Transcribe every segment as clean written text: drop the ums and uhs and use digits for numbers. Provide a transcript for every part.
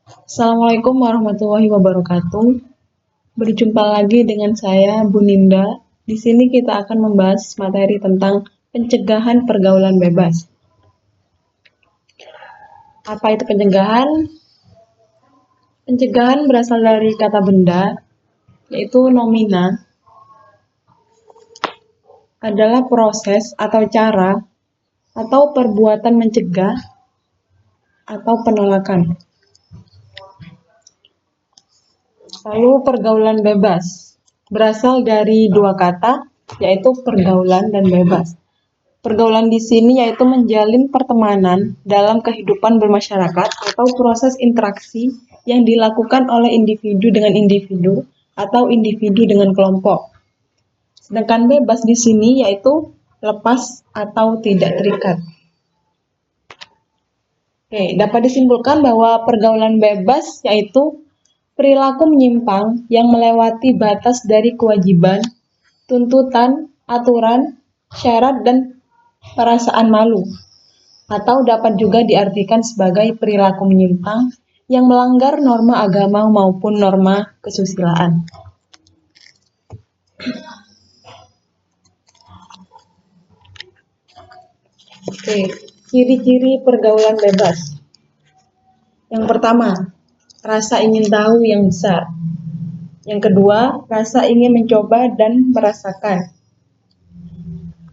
Assalamualaikum warahmatullahi wabarakatuh. Berjumpa lagi dengan saya, Bu Ninda. Di sini kita akan membahas materi tentang pencegahan pergaulan bebas. Apa itu pencegahan? Pencegahan berasal dari kata benda, yaitu nomina, adalah proses atau cara atau perbuatan mencegah atau penolakan. Lalu pergaulan bebas berasal dari dua kata, yaitu pergaulan dan bebas. Pergaulan di sini yaitu menjalin pertemanan dalam kehidupan bermasyarakat atau proses interaksi yang dilakukan oleh individu dengan individu atau individu dengan kelompok. Sedangkan bebas di sini yaitu lepas atau tidak terikat. Oke, dapat disimpulkan bahwa pergaulan bebas yaitu perilaku menyimpang yang melewati batas dari kewajiban, tuntutan, aturan, syarat, dan perasaan malu, atau dapat juga diartikan sebagai perilaku menyimpang yang melanggar norma agama maupun norma kesusilaan. Oke, ciri-ciri pergaulan bebas. Yang pertama, rasa ingin tahu yang besar. Yang kedua, rasa ingin mencoba dan merasakan.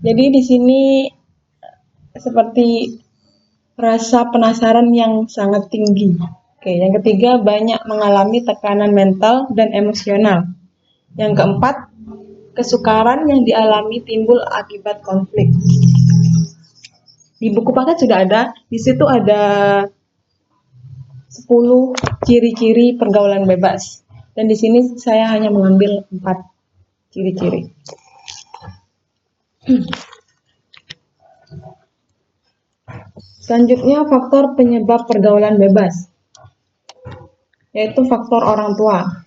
Jadi di sini seperti rasa penasaran yang sangat tinggi. Oke, yang ketiga, banyak mengalami tekanan mental dan emosional. Yang keempat, kesukaran yang dialami timbul akibat konflik. Di buku paket sudah ada, di situ ada 10 ciri-ciri pergaulan bebas. Dan di sini saya hanya mengambil 4 ciri-ciri. Selanjutnya, faktor penyebab pergaulan bebas, yaitu faktor orang tua.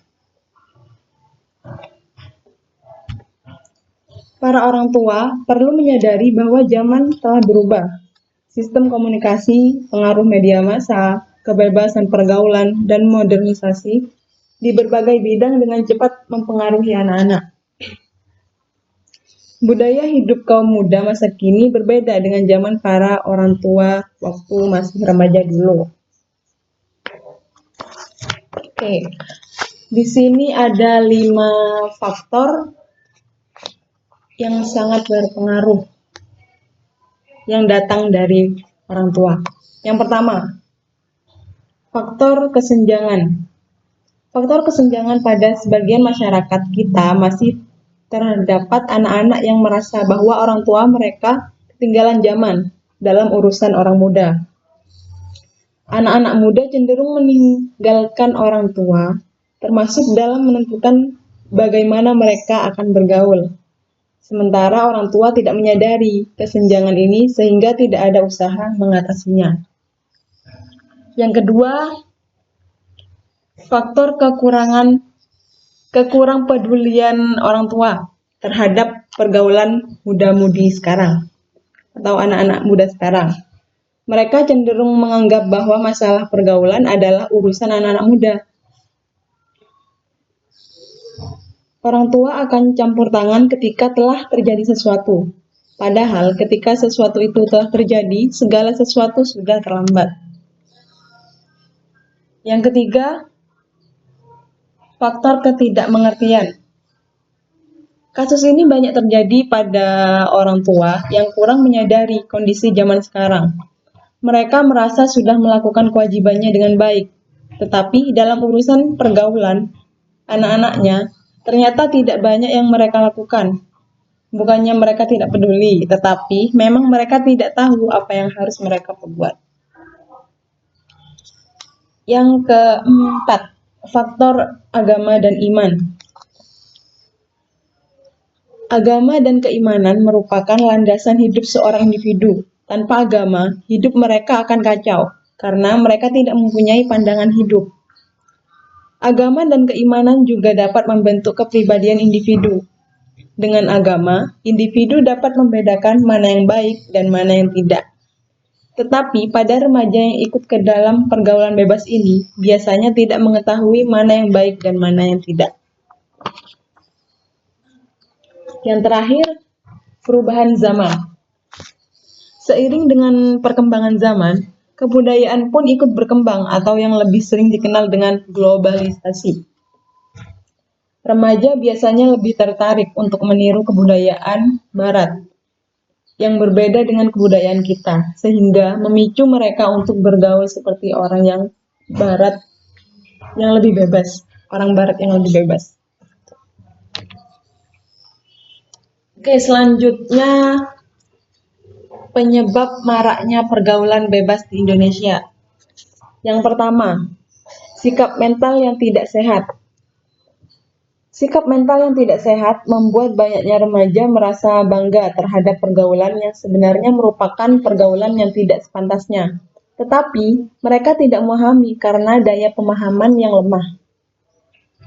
Para orang tua perlu menyadari bahwa zaman telah berubah. Sistem komunikasi, pengaruh media massa, kebebasan pergaulan, dan modernisasi di berbagai bidang dengan cepat mempengaruhi anak-anak. Budaya hidup kaum muda masa kini berbeda dengan zaman para orang tua waktu masih remaja dulu. Oke, di sini ada 5 faktor yang sangat berpengaruh yang datang dari orang tua. Yang pertama, faktor kesenjangan. Faktor kesenjangan pada sebagian masyarakat kita masih terdapat anak-anak yang merasa bahwa orang tua mereka ketinggalan zaman dalam urusan orang muda. Anak-anak muda cenderung meninggalkan orang tua, termasuk dalam menentukan bagaimana mereka akan bergaul. Sementara orang tua tidak menyadari kesenjangan ini sehingga tidak ada usaha mengatasinya. Yang kedua, faktor kekurang pedulian orang tua terhadap pergaulan muda-mudi sekarang atau anak-anak muda sekarang. Mereka cenderung menganggap bahwa masalah pergaulan adalah urusan anak-anak muda. Orang tua akan campur tangan ketika telah terjadi sesuatu. Padahal ketika sesuatu itu telah terjadi, segala sesuatu sudah terlambat. Yang ketiga, faktor ketidakmengertian. Kasus ini banyak terjadi pada orang tua yang kurang menyadari kondisi zaman sekarang. Mereka merasa sudah melakukan kewajibannya dengan baik, tetapi dalam urusan pergaulan anak-anaknya ternyata tidak banyak yang mereka lakukan. Bukannya mereka tidak peduli, tetapi memang mereka tidak tahu apa yang harus mereka perbuat. Yang keempat, faktor agama dan iman. Agama dan keimanan merupakan landasan hidup seorang individu. Tanpa agama, hidup mereka akan kacau, karena mereka tidak mempunyai pandangan hidup. Agama dan keimanan juga dapat membentuk kepribadian individu. Dengan agama, individu dapat membedakan mana yang baik dan mana yang tidak. Tetapi pada remaja yang ikut ke dalam pergaulan bebas ini, biasanya tidak mengetahui mana yang baik dan mana yang tidak. Yang terakhir, perubahan zaman. Seiring dengan perkembangan zaman, kebudayaan pun ikut berkembang atau yang lebih sering dikenal dengan globalisasi. Remaja biasanya lebih tertarik untuk meniru kebudayaan Barat yang berbeda dengan kebudayaan kita, sehingga memicu mereka untuk bergaul seperti orang yang Barat yang lebih bebas, orang Barat yang lebih bebas. Oke, selanjutnya penyebab maraknya pergaulan bebas di Indonesia. Yang pertama, sikap mental yang tidak sehat. Sikap mental yang tidak sehat membuat banyaknya remaja merasa bangga terhadap pergaulan yang sebenarnya merupakan pergaulan yang tidak sepantasnya. Tetapi mereka tidak memahami karena daya pemahaman yang lemah,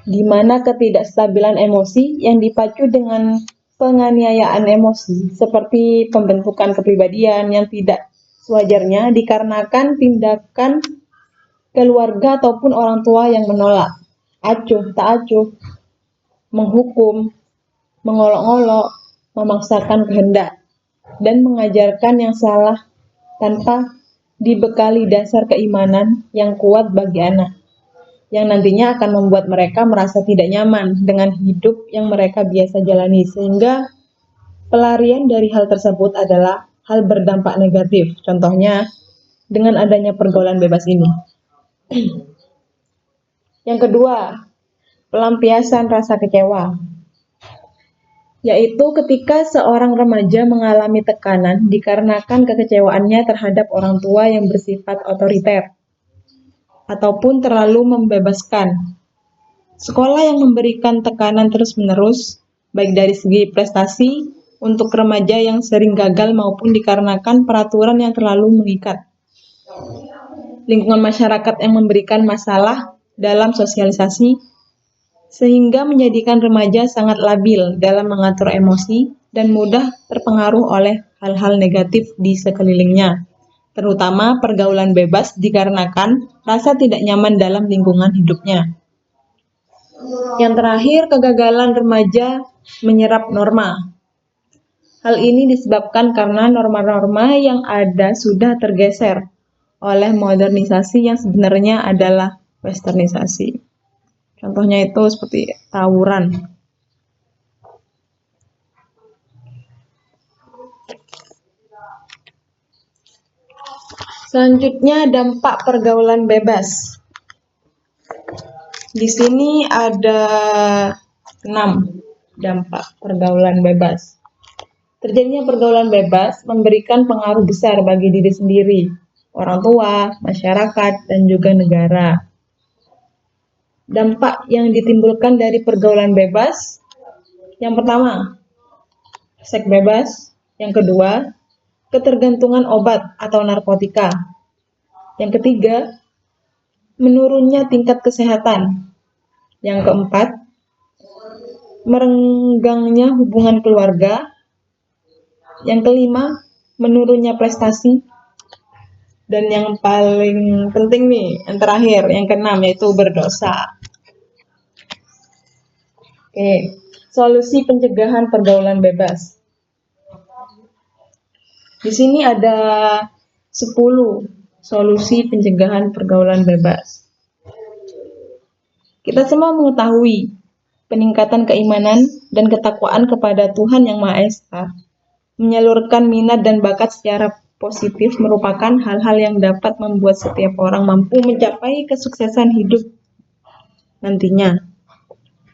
di mana ketidakstabilan emosi yang dipacu dengan penganiayaan emosi, seperti pembentukan kepribadian yang tidak sewajarnya dikarenakan tindakan keluarga ataupun orang tua yang menolak, acuh tak acuh, menghukum, mengolok-olok, memaksakan kehendak, dan mengajarkan yang salah tanpa dibekali dasar keimanan yang kuat bagi anak, yang nantinya akan membuat mereka merasa tidak nyaman dengan hidup yang mereka biasa jalani, sehingga pelarian dari hal tersebut adalah hal berdampak negatif. Contohnya, dengan adanya pergaulan bebas ini. Yang kedua, pelampiasan rasa kecewa, yaitu ketika seorang remaja mengalami tekanan dikarenakan kekecewaannya terhadap orang tua yang bersifat otoriter ataupun terlalu membebaskan. Sekolah yang memberikan tekanan terus-menerus, baik dari segi prestasi untuk remaja yang sering gagal maupun dikarenakan peraturan yang terlalu mengikat. Lingkungan masyarakat yang memberikan masalah dalam sosialisasi sehingga menjadikan remaja sangat labil dalam mengatur emosi dan mudah terpengaruh oleh hal-hal negatif di sekelilingnya, terutama pergaulan bebas dikarenakan rasa tidak nyaman dalam lingkungan hidupnya. Yang terakhir, kegagalan remaja menyerap norma. Hal ini disebabkan karena norma-norma yang ada sudah tergeser oleh modernisasi yang sebenarnya adalah westernisasi. Contohnya itu seperti tawuran. Selanjutnya, dampak pergaulan bebas. Di sini ada 6 dampak pergaulan bebas. Terjadinya pergaulan bebas memberikan pengaruh besar bagi diri sendiri, orang tua, masyarakat, dan juga negara. Dampak yang ditimbulkan dari pergaulan bebas, yang pertama, seks bebas. Yang kedua, ketergantungan obat atau narkotika. Yang ketiga, menurunnya tingkat kesehatan. Yang keempat, merenggangnya hubungan keluarga. Yang kelima, menurunnya prestasi. Dan yang paling penting nih, yang terakhir, yang keenam, yaitu berdosa. Oke, solusi pencegahan pergaulan bebas. Di sini ada 10 solusi pencegahan pergaulan bebas. Kita semua mengetahui peningkatan keimanan dan ketakwaan kepada Tuhan Yang Maha Esa, menyalurkan minat dan bakat secara positif merupakan hal-hal yang dapat membuat setiap orang mampu mencapai kesuksesan hidup nantinya.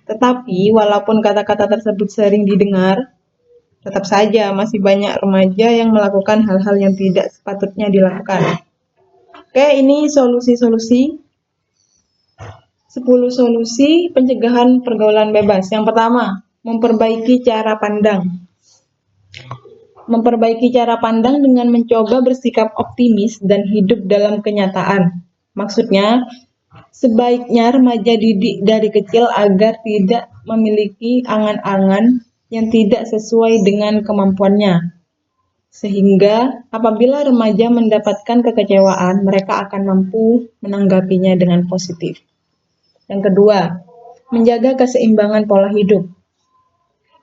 Tetapi walaupun kata-kata tersebut sering didengar, tetap saja masih banyak remaja yang melakukan hal-hal yang tidak sepatutnya dilakukan. Oke, ini 10 solusi pencegahan pergaulan bebas. Yang pertama, memperbaiki cara pandang. Memperbaiki cara pandang dengan mencoba bersikap optimis dan hidup dalam kenyataan. Maksudnya, sebaiknya remaja didik dari kecil agar tidak memiliki angan-angan yang tidak sesuai dengan kemampuannya. Sehingga apabila remaja mendapatkan kekecewaan, mereka akan mampu menanggapinya dengan positif. Yang kedua, menjaga keseimbangan pola hidup,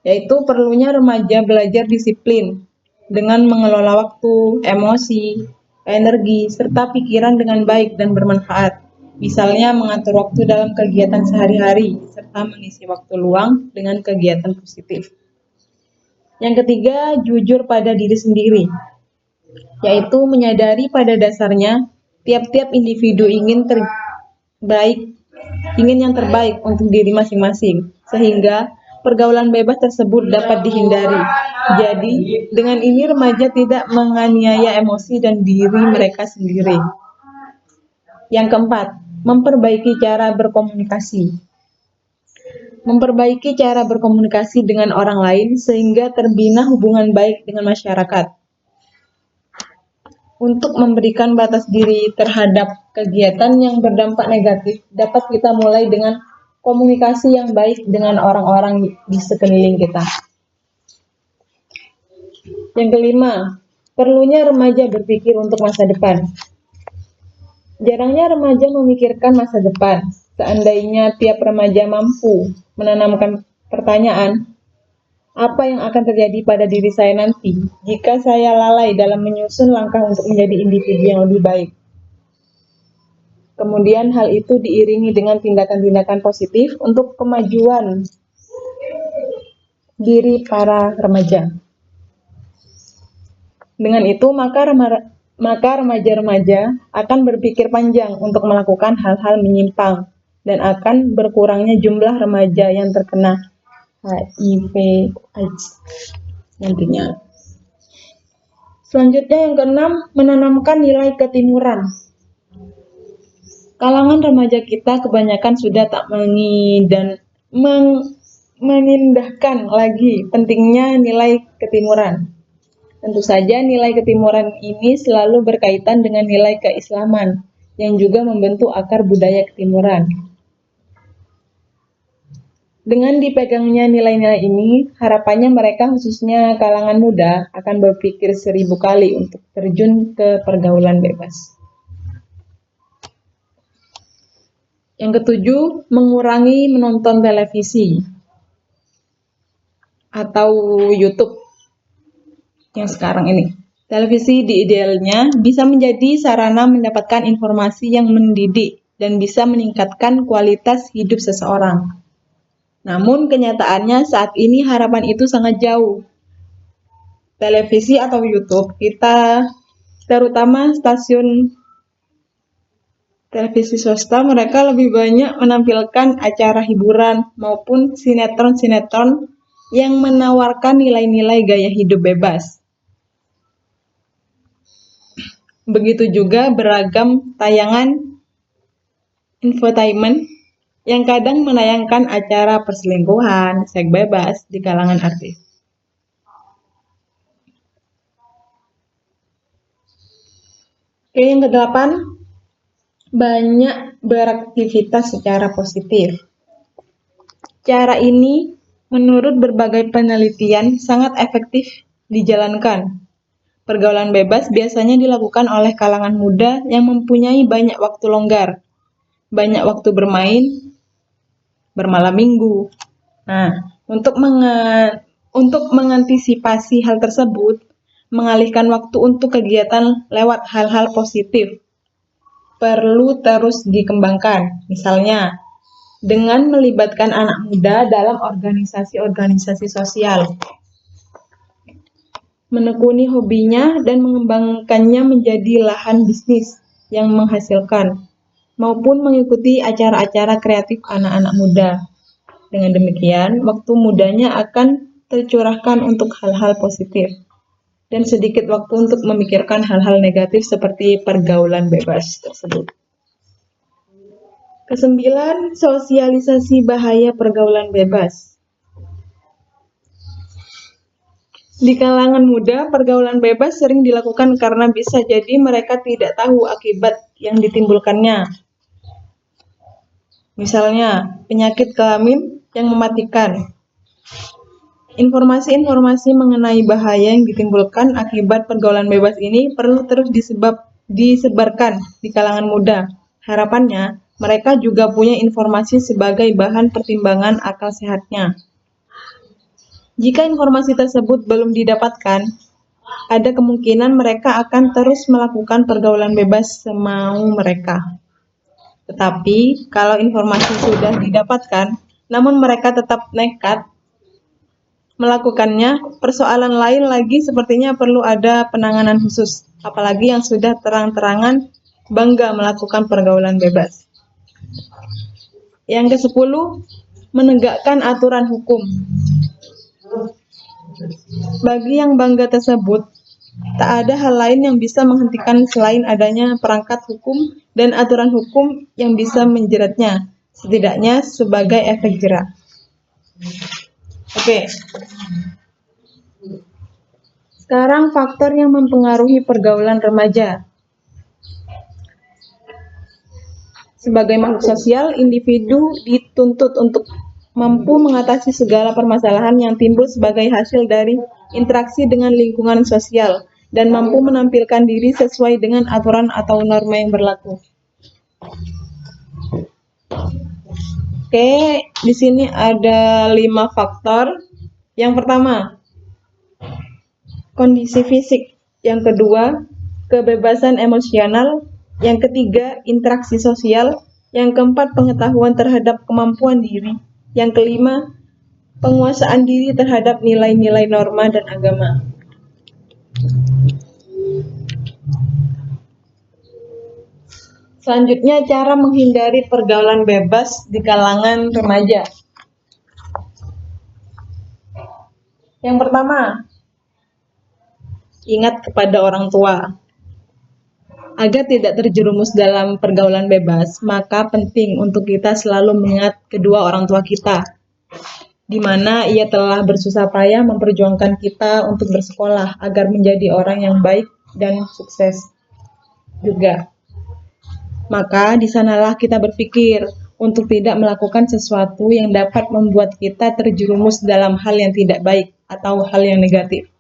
yaitu perlunya remaja belajar disiplin dengan mengelola waktu, emosi, energi, serta pikiran dengan baik dan bermanfaat. Misalnya mengatur waktu dalam kegiatan sehari-hari, serta mengisi waktu luang dengan kegiatan positif. Yang ketiga, jujur pada diri sendiri, yaitu menyadari pada dasarnya tiap-tiap individu ingin yang terbaik untuk diri masing-masing, sehingga pergaulan bebas tersebut dapat dihindari. Jadi, dengan ini remaja tidak menganiaya emosi dan diri mereka sendiri. Yang keempat, memperbaiki cara berkomunikasi. Memperbaiki cara berkomunikasi dengan orang lain sehingga terbina hubungan baik dengan masyarakat. Untuk memberikan batas diri terhadap kegiatan yang berdampak negatif, dapat kita mulai dengan komunikasi yang baik dengan orang-orang di sekeliling kita. Yang kelima, perlunya remaja berpikir untuk masa depan. Jarangnya remaja memikirkan masa depan. Seandainya tiap remaja mampu menanamkan pertanyaan, apa yang akan terjadi pada diri saya nanti jika saya lalai dalam menyusun langkah untuk menjadi individu yang lebih baik. Kemudian hal itu diiringi dengan tindakan-tindakan positif untuk kemajuan diri para remaja. Dengan itu, maka remaja-remaja akan berpikir panjang untuk melakukan hal-hal menyimpang dan akan berkurangnya jumlah remaja yang terkena HIV/AIDS nantinya. Selanjutnya yang keenam, menanamkan nilai ketimuran. Kalangan remaja kita kebanyakan sudah tak mengindahkan lagi pentingnya nilai ketimuran. Tentu saja nilai ketimuran ini selalu berkaitan dengan nilai keislaman yang juga membentuk akar budaya ketimuran. Dengan dipegangnya nilai-nilai ini, harapannya mereka khususnya kalangan muda akan berpikir 1000 kali untuk terjun ke pergaulan bebas. Yang ketujuh, mengurangi menonton televisi atau YouTube yang sekarang ini. Televisi di idealnya bisa menjadi sarana mendapatkan informasi yang mendidik dan bisa meningkatkan kualitas hidup seseorang. Namun kenyataannya saat ini harapan itu sangat jauh. Televisi atau YouTube, terutama stasiun televisi swasta, mereka lebih banyak menampilkan acara hiburan maupun sinetron-sinetron yang menawarkan nilai-nilai gaya hidup bebas. Begitu juga beragam tayangan infotainment yang kadang menayangkan acara perselingkuhan, seks bebas di kalangan artis. Oke, yang kedelapan, banyak beraktivitas secara positif. Cara ini menurut berbagai penelitian sangat efektif dijalankan. Pergaulan bebas biasanya dilakukan oleh kalangan muda yang mempunyai banyak waktu longgar, banyak waktu bermain, bermalam minggu. Nah, untuk mengantisipasi hal tersebut, mengalihkan waktu untuk kegiatan lewat hal-hal positif perlu terus dikembangkan. Misalnya, dengan melibatkan anak muda dalam organisasi-organisasi sosial, menekuni hobinya dan mengembangkannya menjadi lahan bisnis yang menghasilkan, maupun mengikuti acara-acara kreatif anak-anak muda. Dengan demikian, waktu mudanya akan tercurahkan untuk hal-hal positif dan sedikit waktu untuk memikirkan hal-hal negatif seperti pergaulan bebas tersebut. Kesembilan, sosialisasi bahaya pergaulan bebas. Di kalangan muda, pergaulan bebas sering dilakukan karena bisa jadi mereka tidak tahu akibat yang ditimbulkannya. Misalnya, penyakit kelamin yang mematikan, Informasi-informasi mengenai bahaya yang ditimbulkan akibat pergaulan bebas ini perlu terus disebarkan di kalangan muda. Harapannya, mereka juga punya informasi sebagai bahan pertimbangan akal sehatnya. Jika informasi tersebut belum didapatkan, ada kemungkinan mereka akan terus melakukan pergaulan bebas semau mereka. Tetapi, kalau informasi sudah didapatkan, namun mereka tetap nekat melakukannya, persoalan lain lagi sepertinya perlu ada penanganan khusus, apalagi yang sudah terang-terangan bangga melakukan pergaulan bebas. Yang ke-10, menegakkan aturan hukum. Bagi yang bangga tersebut, tak ada hal lain yang bisa menghentikan selain adanya perangkat hukum dan aturan hukum yang bisa menjeratnya, setidaknya sebagai efek jerat. Oke. Sekarang faktor yang mempengaruhi pergaulan remaja. Sebagai makhluk sosial, individu dituntut untuk mampu mengatasi segala permasalahan yang timbul sebagai hasil dari interaksi dengan lingkungan sosial dan mampu menampilkan diri sesuai dengan aturan atau norma yang berlaku. Oke, di sini ada 5 faktor. Yang pertama, kondisi fisik. Yang kedua, kebebasan emosional. Yang ketiga, interaksi sosial. Yang keempat, pengetahuan terhadap kemampuan diri. Yang kelima, penguasaan diri terhadap nilai-nilai norma dan agama. Selanjutnya, cara menghindari pergaulan bebas di kalangan remaja. Yang pertama, ingat kepada orang tua. Agar tidak terjerumus dalam pergaulan bebas, maka penting untuk kita selalu mengingat kedua orang tua kita, di mana ia telah bersusah payah memperjuangkan kita untuk bersekolah agar menjadi orang yang baik dan sukses juga. Maka di sanalah kita berpikir untuk tidak melakukan sesuatu yang dapat membuat kita terjerumus dalam hal yang tidak baik atau hal yang negatif.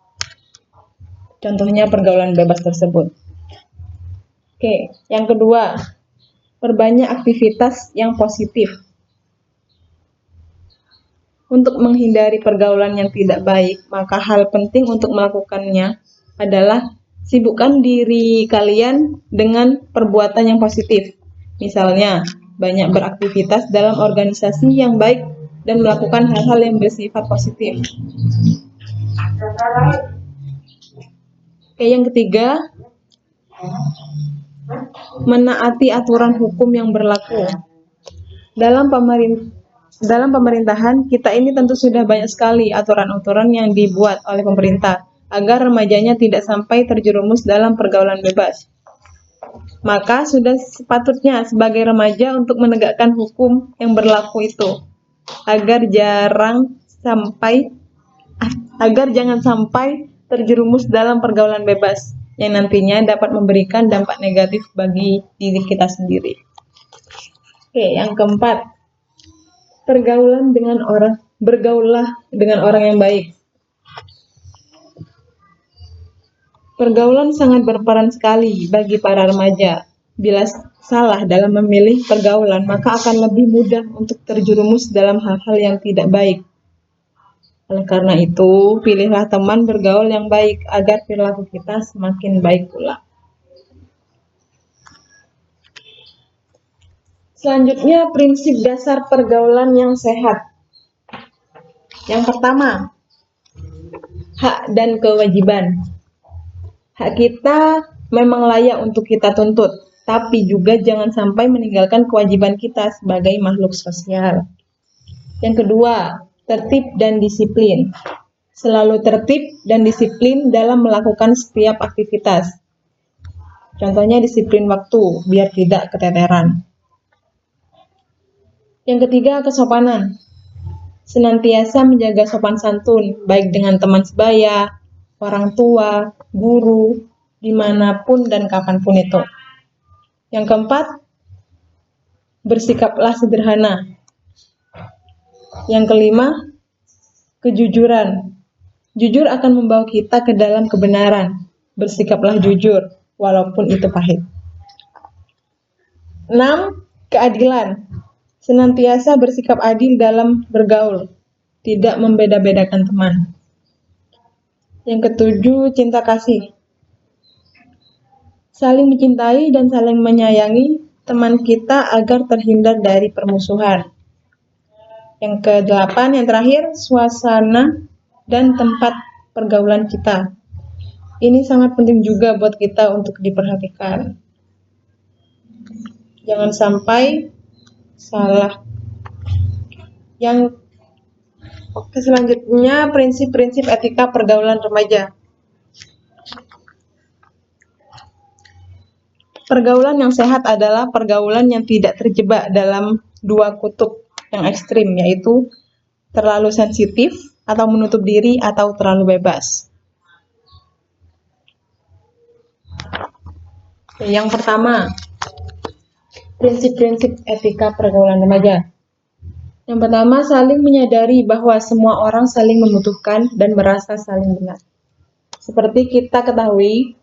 Contohnya pergaulan bebas tersebut. Oke, yang kedua, perbanyak aktivitas yang positif. Untuk menghindari pergaulan yang tidak baik, maka hal penting untuk melakukannya adalah sibukkan diri kalian dengan perbuatan yang positif. Misalnya, banyak beraktivitas dalam organisasi yang baik dan melakukan hal-hal yang bersifat positif. Oke, yang ketiga, menaati aturan hukum yang berlaku. Dalam pemerintahan, kita ini tentu sudah banyak sekali aturan-aturan yang dibuat oleh pemerintah agar remajanya tidak sampai terjerumus dalam pergaulan bebas. Maka sudah sepatutnya sebagai remaja untuk menegakkan hukum yang berlaku itu agar jangan sampai terjerumus dalam pergaulan bebas yang nantinya dapat memberikan dampak negatif bagi diri kita sendiri. Oke, yang keempat, bergaulah dengan orang yang baik. Pergaulan sangat berperan sekali bagi para remaja. Bila salah dalam memilih pergaulan, maka akan lebih mudah untuk terjerumus dalam hal-hal yang tidak baik. Oleh karena itu, pilihlah teman bergaul yang baik agar perilaku kita semakin baik pula. Selanjutnya, prinsip dasar pergaulan yang sehat. Yang pertama, hak dan kewajiban. Hak kita memang layak untuk kita tuntut, tapi juga jangan sampai meninggalkan kewajiban kita sebagai makhluk sosial. Yang kedua, tertib dan disiplin. Selalu tertib dan disiplin dalam melakukan setiap aktivitas. Contohnya disiplin waktu, biar tidak keteteran. Yang ketiga, kesopanan. Senantiasa menjaga sopan santun, baik dengan teman sebaya, orang tua, guru, dimanapun dan kapanpun itu. Yang keempat, bersikaplah sederhana. Yang kelima, kejujuran. Jujur akan membawa kita ke dalam kebenaran. Bersikaplah jujur, walaupun itu pahit. 6. Keadilan. Senantiasa bersikap adil dalam bergaul, tidak membeda-bedakan teman. Yang ketujuh, cinta kasih. Saling mencintai dan saling menyayangi teman kita agar terhindar dari permusuhan. Yang kedelapan, yang terakhir, suasana dan tempat pergaulan kita. Ini sangat penting juga buat kita untuk diperhatikan. Jangan sampai salah. Selanjutnya, prinsip-prinsip etika pergaulan remaja. Pergaulan yang sehat adalah pergaulan yang tidak terjebak dalam dua kutub yang ekstrim, yaitu terlalu sensitif atau menutup diri atau terlalu bebas. Yang pertama, prinsip-prinsip etika pergaulan remaja. Yang pertama, saling menyadari bahwa semua orang saling membutuhkan dan merasa saling benar. Seperti kita ketahui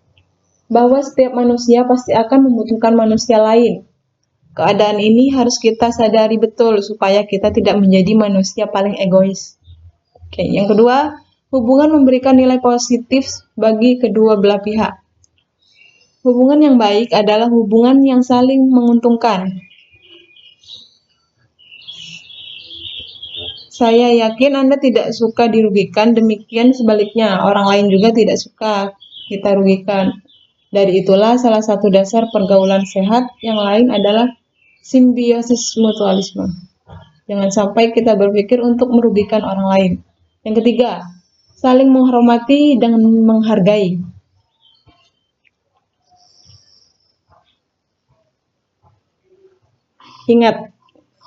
bahwa setiap manusia pasti akan membutuhkan manusia lain. Keadaan ini harus kita sadari betul supaya kita tidak menjadi manusia paling egois. Oke, yang kedua, hubungan memberikan nilai positif bagi kedua belah pihak. Hubungan yang baik adalah hubungan yang saling menguntungkan. Saya yakin Anda tidak suka dirugikan, demikian sebaliknya, orang lain juga tidak suka kita rugikan. Dari itulah salah satu dasar pergaulan sehat yang lain adalah simbiosis mutualisme. Jangan sampai kita berpikir untuk merugikan orang lain. Yang ketiga, saling menghormati dan menghargai. Ingat,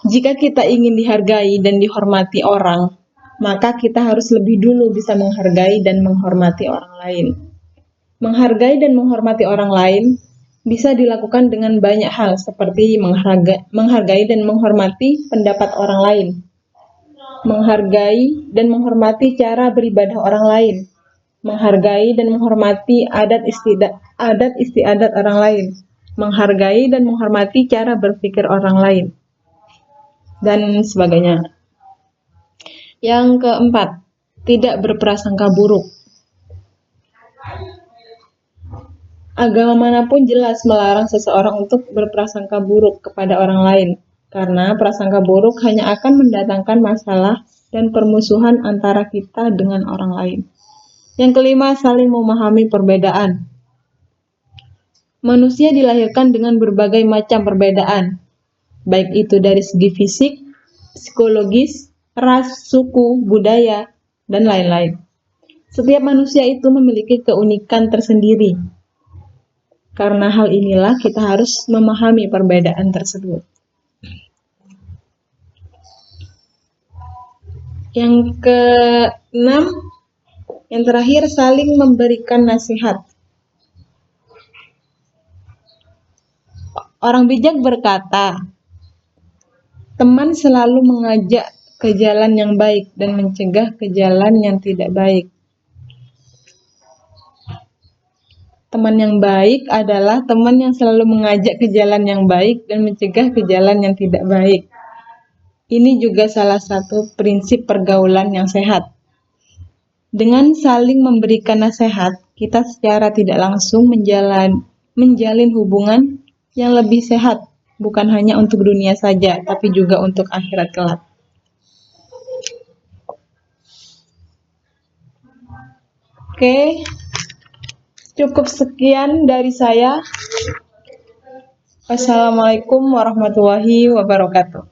jika kita ingin dihargai dan dihormati orang, maka kita harus lebih dulu bisa menghargai dan menghormati orang lain. Menghargai dan menghormati orang lain bisa dilakukan dengan banyak hal, seperti menghargai dan menghormati pendapat orang lain, menghargai dan menghormati cara beribadah orang lain, menghargai dan menghormati adat istiadat orang lain, menghargai dan menghormati cara berpikir orang lain, dan sebagainya. Yang keempat, tidak berprasangka buruk. Agama manapun jelas melarang seseorang untuk berprasangka buruk kepada orang lain, karena prasangka buruk hanya akan mendatangkan masalah dan permusuhan antara kita dengan orang lain. Yang kelima, saling memahami perbedaan. Manusia dilahirkan dengan berbagai macam perbedaan, baik itu dari segi fisik, psikologis, ras, suku, budaya, dan lain-lain. Setiap manusia itu memiliki keunikan tersendiri. Karena hal inilah kita harus memahami perbedaan tersebut. Yang keenam, yang terakhir, saling memberikan nasihat. Orang bijak berkata, teman selalu mengajak ke jalan yang baik dan mencegah ke jalan yang tidak baik. Teman yang baik adalah teman yang selalu mengajak ke jalan yang baik dan mencegah ke jalan yang tidak baik. Ini juga salah satu prinsip pergaulan yang sehat. Dengan saling memberikan nasihat, kita secara tidak langsung menjalin hubungan yang lebih sehat, bukan hanya untuk dunia saja, tapi juga untuk akhirat kelak. Oke. Cukup sekian dari saya. Wassalamualaikum warahmatullahi wabarakatuh.